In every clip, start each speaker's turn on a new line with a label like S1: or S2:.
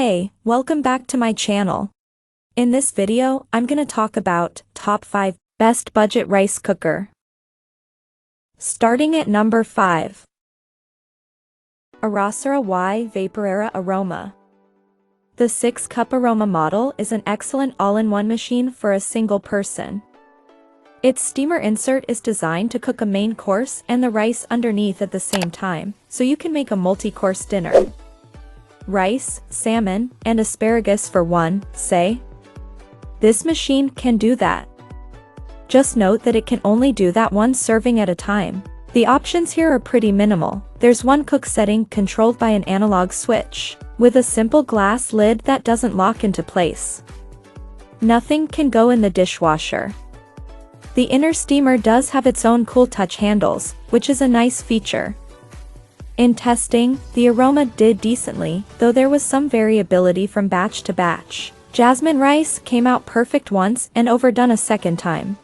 S1: Hey, welcome back to my channel. In this video, I'm gonna talk about top 5 best budget rice cooker. Starting at number 5. Arrocera Y Vaporera Aroma. The 6-cup Aroma model is an excellent all-in-one machine for a single person. Its steamer insert is designed to cook a main course and the rice underneath at the same time, so you can make a multi-course dinner. Rice, salmon, and asparagus for one, say. This machine can do that. Just note that it can only do that one serving at a time. The options here are pretty minimal. There's one cook setting controlled by an analog switch, with a simple glass lid that doesn't lock into place. Nothing can go in the dishwasher. The inner steamer does have its own cool touch handles, which is a nice feature. In testing, the Aroma did decently, though there was some variability from batch to batch. Jasmine rice came out perfect once and overdone a second time.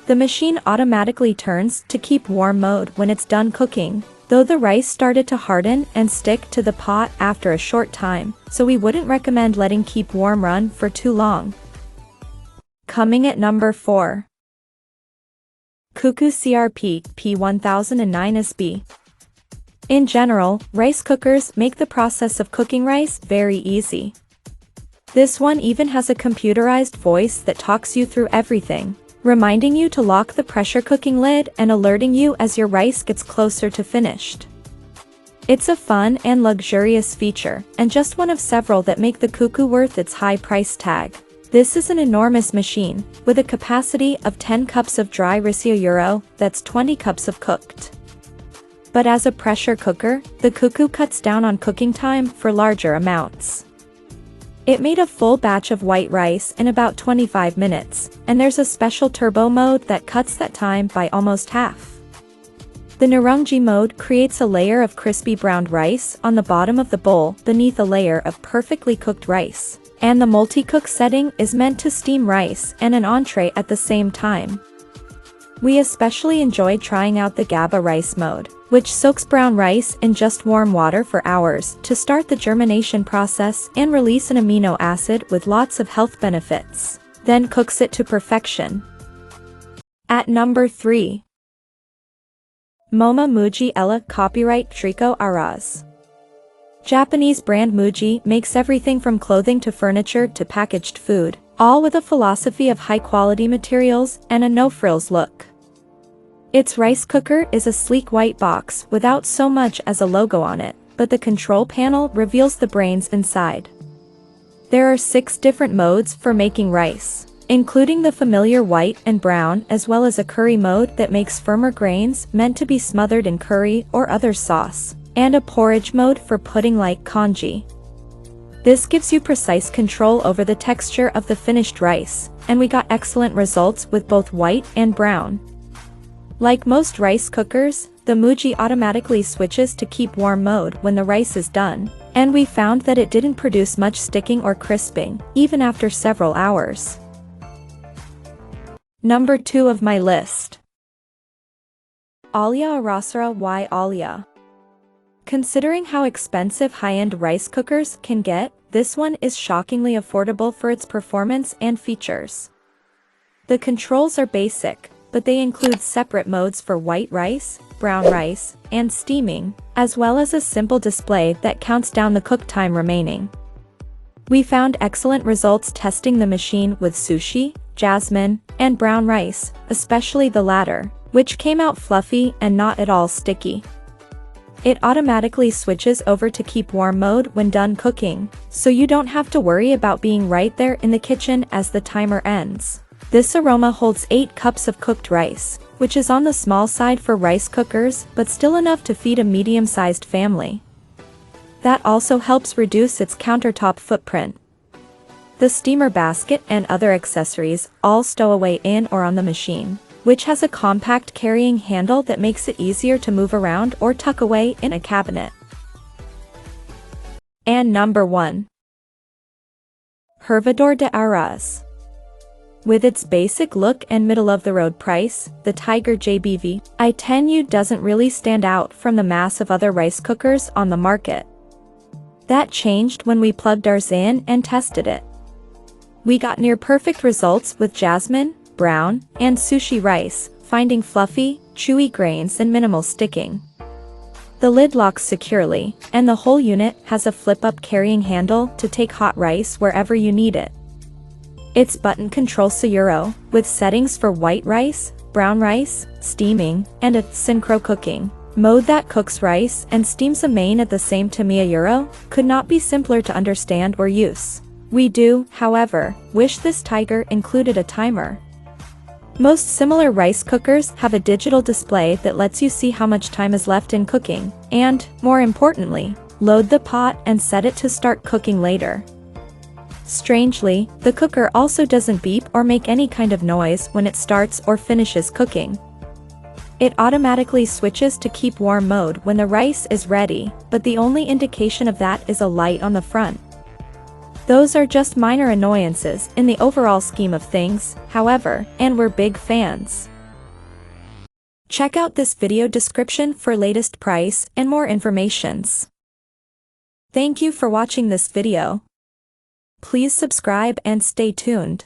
S1: The machine automatically turns to keep warm mode when it's done cooking, though the rice started to harden and stick to the pot after a short time, so we wouldn't recommend letting keep warm run for too long. Coming at number 4. CUCKOO CRP P1009SB. In general, rice cookers make the process of cooking rice very easy. This one even has a computerized voice that talks you through everything, reminding you to lock the pressure cooking lid and alerting you as your rice gets closer to finished. It's a fun and luxurious feature, and just one of several that make the CUCKOO worth its high price tag. This is an enormous machine, with a capacity of 10 cups of dry rice euro, that's 20 cups of cooked. But as a pressure cooker, the CUCKOO cuts down on cooking time for larger amounts. It made a full batch of white rice in about 25 minutes, and there's a special turbo mode that cuts that time by almost half. The Nirungji mode creates a layer of crispy browned rice on the bottom of the bowl beneath a layer of perfectly cooked rice, and the multi-cook setting is meant to steam rice and an entree at the same time. We especially enjoyed trying out the GABA rice mode, which soaks brown rice in just warm water for hours to start the germination process and release an amino acid with lots of health benefits, then cooks it to perfection. At number 3. MOMA MUJI Ella Copyright Trico Arroz. Japanese brand MUJI makes everything from clothing to furniture to packaged food, all with a philosophy of high-quality materials and a no-frills look. Its rice cooker is a sleek white box without so much as a logo on it, but the control panel reveals the brains inside. There are 6 different modes for making rice, including the familiar white and brown, as well as a curry mode that makes firmer grains meant to be smothered in curry or other sauce, and a porridge mode for pudding like congee. This gives you precise control over the texture of the finished rice, and we got excellent results with both white and brown. Like most rice cookers, the MUJI automatically switches to keep warm mode when the rice is done, and we found that it didn't produce much sticking or crisping, even after several hours. Number 2 of my list. Olla Arrocera Y Olla. Considering how expensive high-end rice cookers can get, this one is shockingly affordable for its performance and features. The controls are basic, but they include separate modes for white rice, brown rice, and steaming, as well as a simple display that counts down the cook time remaining. We found excellent results testing the machine with sushi, jasmine, and brown rice, especially the latter, which came out fluffy and not at all sticky. It automatically switches over to keep warm mode when done cooking, so you don't have to worry about being right there in the kitchen as the timer ends. This Aroma holds 8 cups of cooked rice, which is on the small side for rice cookers but still enough to feed a medium-sized family. That also helps reduce its countertop footprint. The steamer basket and other accessories all stow away in or on the machine, which has a compact carrying handle that makes it easier to move around or tuck away in a cabinet. And number 1. Hervidor de Arroz. With its basic look and middle-of-the-road price, the Tiger JBV i10U doesn't really stand out from the mass of other rice cookers on the market. That changed when we plugged ours in and tested it. We got near perfect results with jasmine, brown, and sushi rice, finding fluffy, chewy grains and minimal sticking. The lid locks securely, and the whole unit has a flip-up carrying handle to take hot rice wherever you need it. It's button control Sayuro, with settings for white rice, brown rice, steaming, and a synchro cooking mode that cooks rice and steams a main at the same time. Euro could not be simpler to understand or use. We do, however, wish this tiger included a timer. Most similar rice cookers have a digital display that lets you see how much time is left in cooking, and, more importantly, load the pot and set it to start cooking later. Strangely, the cooker also doesn't beep or make any kind of noise when it starts or finishes cooking. It automatically switches to keep warm mode when the rice is ready, but the only indication of that is a light on the front. Those are just minor annoyances in the overall scheme of things, however, and we're big fans. Check out this video description for latest price and more informations. Thank you for watching this video. Please subscribe and stay tuned.